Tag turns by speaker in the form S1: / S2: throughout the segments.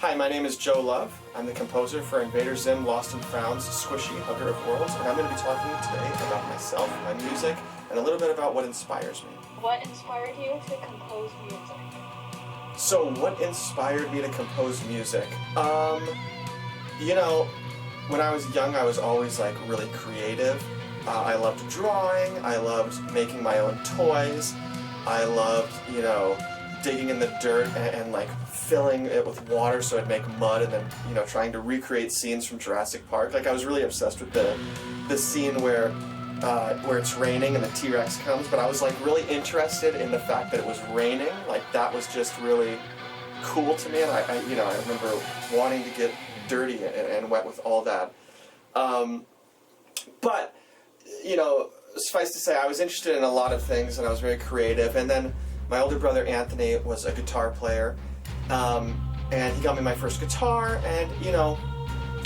S1: Hi, my name is Joe Love. I'm the composer for Invader Zim Lost and Found's Squishy Hugger of Worlds, and I'm going to be talking today about myself, my music, and a little bit about what inspires me.
S2: What inspired you to compose music?
S1: So, what inspired me to compose music? You know, when I was young, I was always like really creative. I loved drawing, I loved making my own toys, I loved, digging in the dirt and like filling it with water so it'd make mud, and then trying to recreate scenes from Jurassic Park. Like I was really obsessed with the scene where it's raining and the T-Rex comes, but I was like really interested in the fact that it was raining. Like that was just really cool to me, and I remember wanting to get dirty and wet with all that. But suffice to say, I was interested in a lot of things, and I was very creative. And then my older brother Anthony was a guitar player, and he got me my first guitar, and I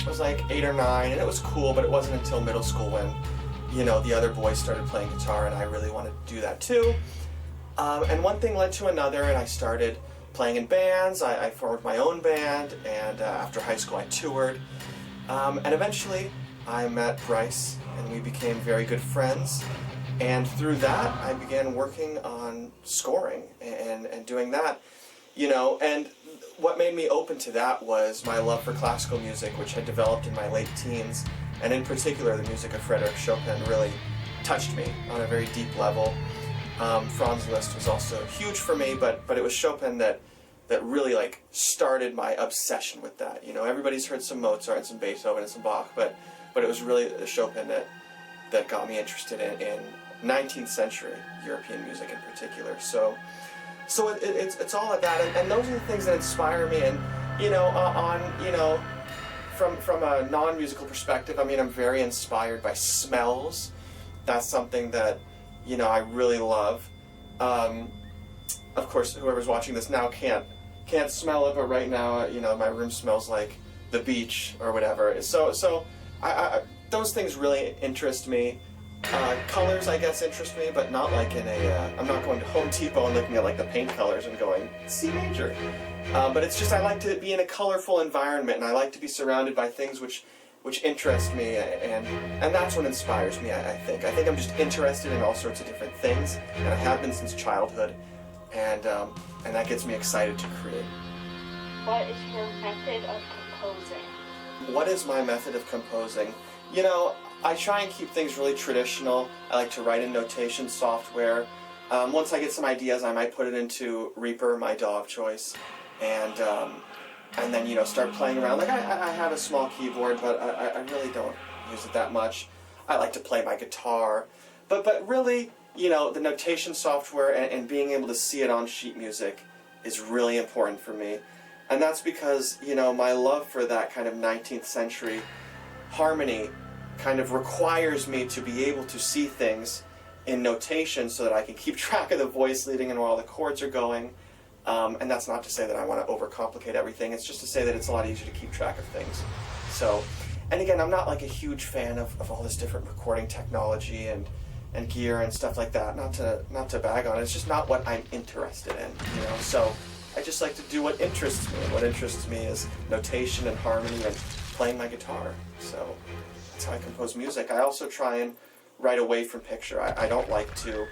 S1: was like 8 or 9, and it was cool, but it wasn't until middle school when the other boys started playing guitar, and I really wanted to do that too. And one thing led to another, and I started playing in bands. I formed my own band, and after high school I toured, and eventually I met Bryce, and we became very good friends. And through that, I began working on scoring and doing that, and what made me open to that was my love for classical music, which had developed in my late teens, and in particular, the music of Frédéric Chopin really touched me on a very deep level. Franz Liszt was also huge for me, but it was Chopin that really like started my obsession with that. Everybody's heard some Mozart and some Beethoven and some Bach, but it was really Chopin that got me interested in 19th century European music in particular. So it's all of that, and those are the things that inspire me. And from a non-musical perspective, I mean, I'm very inspired by smells. That's something that I really love. Of course, whoever's watching this now can't smell it, but right now, my room smells like the beach or whatever. So I those things really interest me. Colors, I guess, interest me, but not like in I'm not going to Home Depot and looking at like the paint colors and going C major. But it's just I like to be in a colorful environment, and I like to be surrounded by things which interest me, and that's what inspires me. I think I'm just interested in all sorts of different things, and I have been since childhood, and that gets me excited to create.
S2: What is your method of composing?
S1: What is my method of composing? I try and keep things really traditional. I like to write in notation software. Once I get some ideas, I might put it into Reaper, my DAW of choice, and then start playing around. Like I have a small keyboard, but I really don't use it that much. I like to play my guitar, but really, the notation software and being able to see it on sheet music is really important for me, and that's because my love for that kind of 19th century harmony kind of requires me to be able to see things in notation so that I can keep track of the voice leading and where all the chords are going. And that's not to say that I want to overcomplicate everything. It's just to say that it's a lot easier to keep track of things. So, and again, I'm not like a huge fan of all this different recording technology and gear and stuff like that. Not to bag on it. It's just not what I'm interested in. So I just like to do what interests me. And what interests me is notation and harmony and playing my guitar. So that's how I compose music. I also try and write away from picture. I don't like to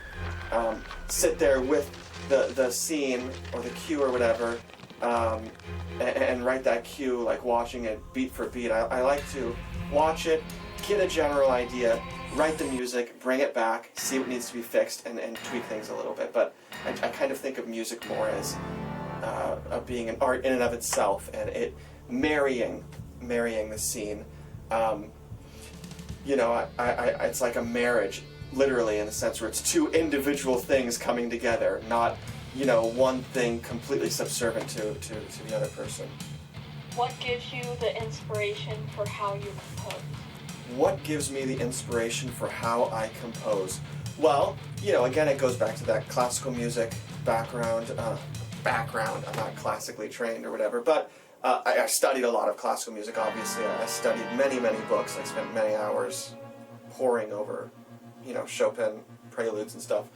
S1: sit there with the scene or the cue or whatever and write that cue like watching it beat for beat. I like to watch it, get a general idea, write the music, bring it back, see what needs to be fixed, and tweak things a little bit. But I kind of think of music more as being an art in and of itself, and it marrying the scene. It's like a marriage, literally, in the sense where it's two individual things coming together, not, one thing completely subservient to the other person.
S2: What gives you the inspiration for how you compose?
S1: What gives me the inspiration for how I compose? Well, again, it goes back to that classical music background. I'm not classically trained or whatever, but I studied a lot of classical music, obviously. I studied many, many books. I spent many hours poring over, Chopin preludes and stuff.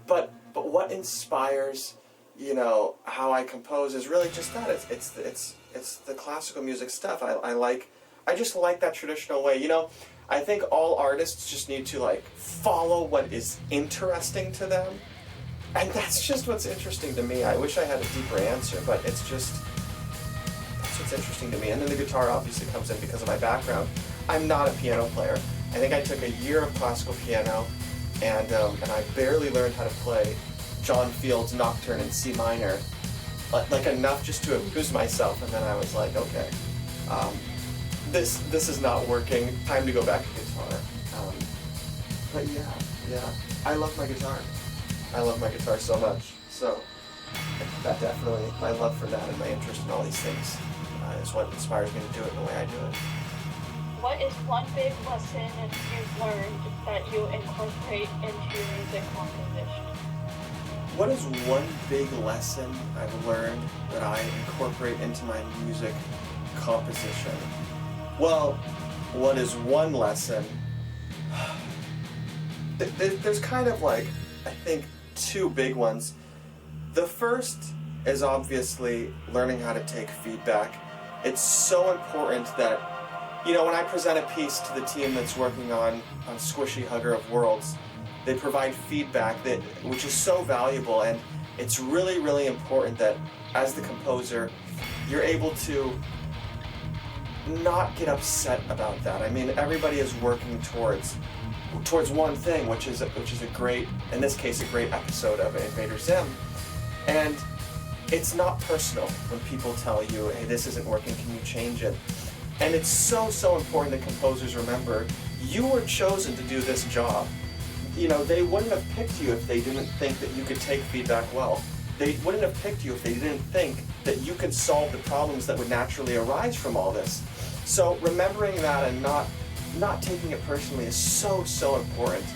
S1: But what inspires you know, how I compose is really just that. It's the classical music stuff. I just like that traditional way. You know, I think all artists just need to like follow what is interesting to them. And that's just what's interesting to me. I wish I had a deeper answer, but it's just, that's what's interesting to me. And then the guitar obviously comes in because of my background. I'm not a piano player. I think I took a year of classical piano, and I barely learned how to play John Field's Nocturne in C minor, like enough just to amuse myself. And then I was like, okay, this is not working. Time to go back to guitar. But yeah, I love my guitar. I love my guitar so much. So that definitely, my love for that and my interest in all these things is what inspires me to do it the way I do it.
S2: What is one big lesson you've learned that you incorporate into your music composition?
S1: What is one big lesson I've learned that I incorporate into my music composition? Well, what is one lesson? There's kind of like, I think, two big ones. The first is obviously learning how to take feedback. It's so important that, you know, when I present a piece to the team that's working on Squishy Hugger of Worlds, they provide feedback which is so valuable, and it's really, really important that as the composer, you're able to not get upset about that. I mean, everybody is working towards one thing, which is a great, in this case, a great episode of Invader Zim. And it's not personal when people tell you, hey, this isn't working, can you change it? And it's so, so important that composers remember, you were chosen to do this job. You know, they wouldn't have picked you if they didn't think that you could take feedback well. They wouldn't have picked you if they didn't think that you could solve the problems that would naturally arise from all this. So remembering that and not taking it personally is so, so important.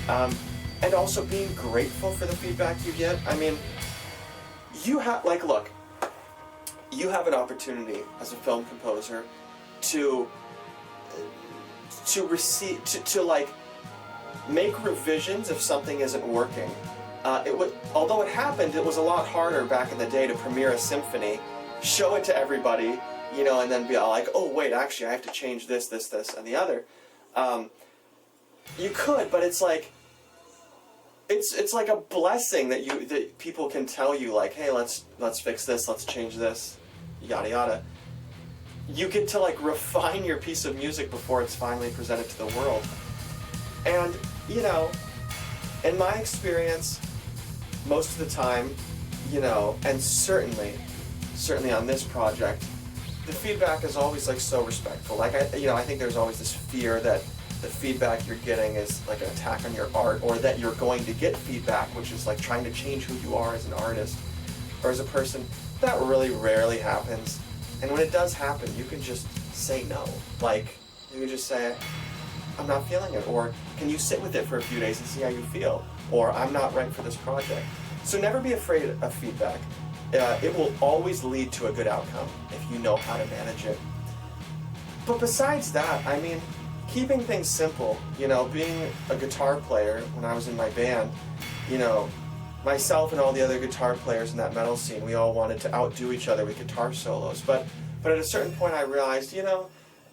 S1: And also being grateful for the feedback you get. I mean, you have, like, look, you have an opportunity as a film composer to receive, to like, make revisions if something isn't working. Although it happened, it was a lot harder back in the day to premiere a symphony, show it to everybody, you know, and then be all like, oh wait, actually I have to change this, and the other. You could, but it's like, it's like a blessing that people can tell you, like, hey, let's fix this, let's change this, yada yada. You get to like refine your piece of music before it's finally presented to the world. And, you know, in my experience, most of the time, you know, and certainly on this project, the feedback is always like so respectful. Like, I think there's always this fear that the feedback you're getting is like an attack on your art, or that you're going to get feedback, which is like trying to change who you are as an artist or as a person. That really rarely happens. And when it does happen, you can just say no. Like, you can just say, I'm not feeling it, or can you sit with it for a few days and see how you feel, or I'm not right for this project. So never be afraid of feedback. It will always lead to a good outcome if you know how to manage it. But besides that, I mean, keeping things simple, you know, being a guitar player when I was in my band, you know, myself and all the other guitar players in that metal scene, we all wanted to outdo each other with guitar solos. But at a certain point I realized, you know,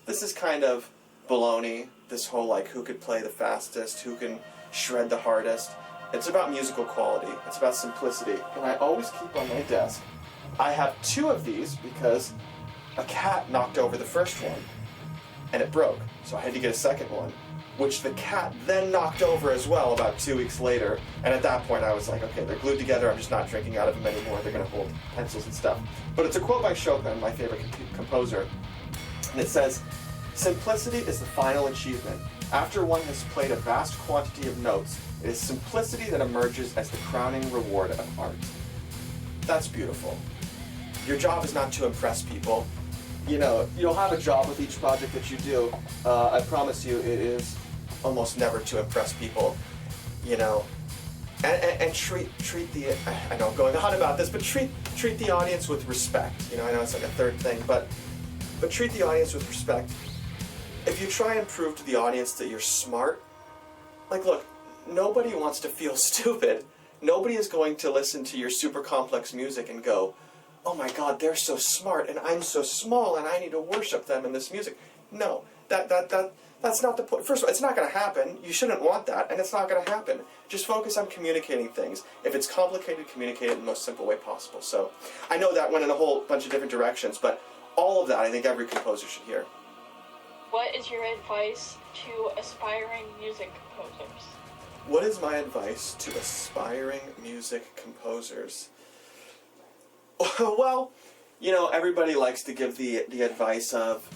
S1: this is kind of baloney, this whole like who could play the fastest, who can shred the hardest. It's about musical quality, it's about simplicity. And I always keep on my desk, I have two of these because a cat knocked over the first one and it broke. So I had to get a second one, which the cat then knocked over as well about 2 weeks later. And at that point I was like, okay, they're glued together, I'm just not drinking out of them anymore, they're gonna hold pencils and stuff. But it's a quote by Chopin, my favorite composer, and it says, "Simplicity is the final achievement. After one has played a vast quantity of notes, it is simplicity that emerges as the crowning reward of art." That's beautiful. Your job is not to impress people. You know, you'll have a job with each project that you do. I promise you, it is almost never to impress people. You know, and treat the. I know I'm going on about this, but treat the audience with respect. You know, I know it's like a third thing, but treat the audience with respect. If you try and prove to the audience that you're smart, like, look, nobody wants to feel stupid. Nobody is going to listen to your super complex music and go, oh my God, they're so smart and I'm so small and I need to worship them in this music. No, that's not the point. First of all, it's not going to happen. You shouldn't want that, and it's not going to happen. Just focus on communicating things. If it's complicated, communicate it in the most simple way possible. So I know that went in a whole bunch of different directions, but all of that I think every composer should hear.
S2: What is your advice to aspiring music composers?
S1: What is my advice to aspiring music composers? Well, you know, everybody likes to give the advice of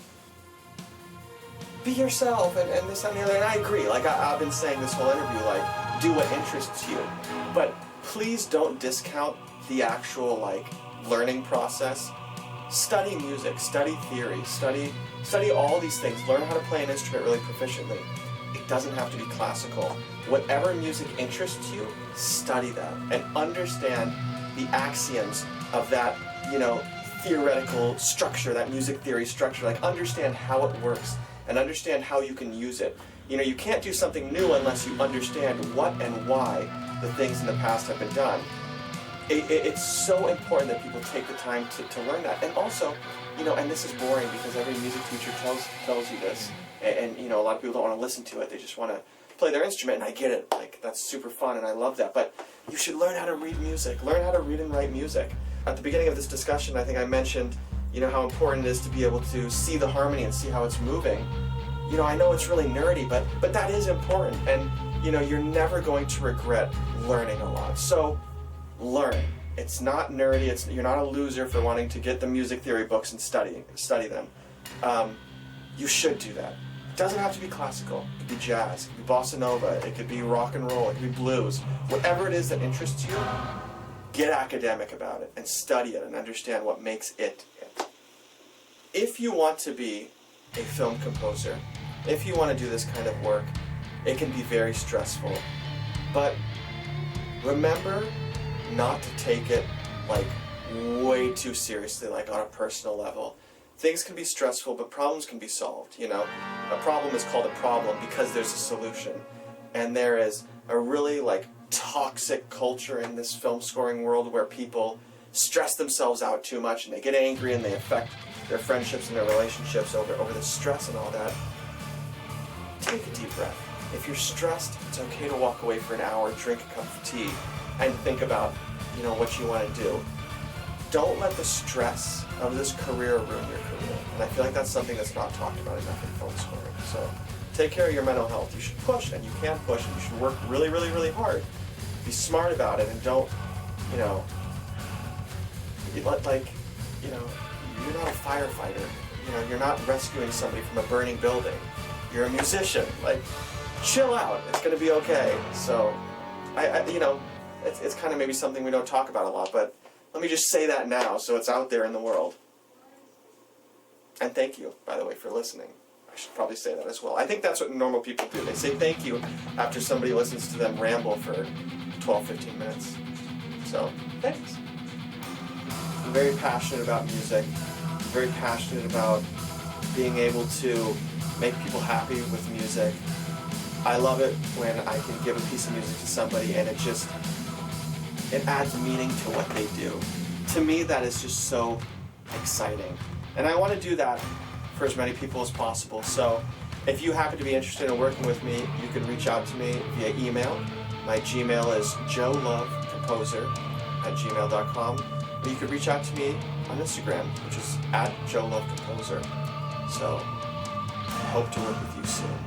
S1: be yourself and this and the other, and I agree. Like I've been saying this whole interview, like do what interests you, but please don't discount the actual like learning process. Study music, study theory, study all these things. Learn how to play an instrument really proficiently. It doesn't have to be classical. Whatever music interests you, study that and understand the axioms of that, you know, theoretical structure, that music theory structure. Like understand how it works and understand how you can use it. You know, you can't do something new unless you understand what and why the things in the past have been done. It's so important that people take the time to learn that. And also, you know, and this is boring because every music teacher tells you this, and you know, a lot of people don't want to listen to it. They just want to play their instrument, and I get it. Like, that's super fun, and I love that. But you should learn how to read music. Learn how to read and write music. At the beginning of this discussion, I think I mentioned, you know, how important it is to be able to see the harmony and see how it's moving. You know, I know it's really nerdy, but that is important. And, you know, you're never going to regret learning a lot. So, learn. It's not nerdy. You're not a loser for wanting to get the music theory books and study them. You should do that. It doesn't have to be classical. It could be jazz. It could be bossa nova. It could be rock and roll. It could be blues. Whatever it is that interests you, get academic about it and study it and understand what makes it it. If you want to be a film composer, if you want to do this kind of work, it can be very stressful. But remember not to take it like way too seriously, like on a personal level. Things can be stressful, but problems can be solved, you know. A problem is called a problem because there's a solution. And there is a really like toxic culture in this film scoring world where people stress themselves out too much and they get angry and they affect their friendships and their relationships over the stress and all that. Take a deep breath. If you're stressed, it's okay to walk away for an hour, drink a cup of tea, and think about, you know, what you want to do. Don't let the stress of this career ruin your career. And I feel like that's something that's not talked about enough in film scoring. So take care of your mental health. You should push, and you can push, and you should work really, really, really hard. Be smart about it, and don't, you know, you're not a firefighter. You know, you're not rescuing somebody from a burning building. You're a musician. Like, chill out. It's going to be okay. So, you know, it's kind of maybe something we don't talk about a lot, but let me just say that now so it's out there in the world. And thank you, by the way, for listening. I should probably say that as well. I think that's what normal people do. They say thank you after somebody listens to them ramble for 12, 15 minutes. So, thanks. I'm very passionate about music. I'm very passionate about being able to make people happy with music. I love it when I can give a piece of music to somebody and it adds meaning to what they do. To me, that is just so exciting. And I want to do that for as many people as possible. So if you happen to be interested in working with me, you can reach out to me via email. My Gmail is joelovecomposer@gmail.com. Or you could reach out to me on Instagram, which is @joelovecomposer. So I hope to work with you soon.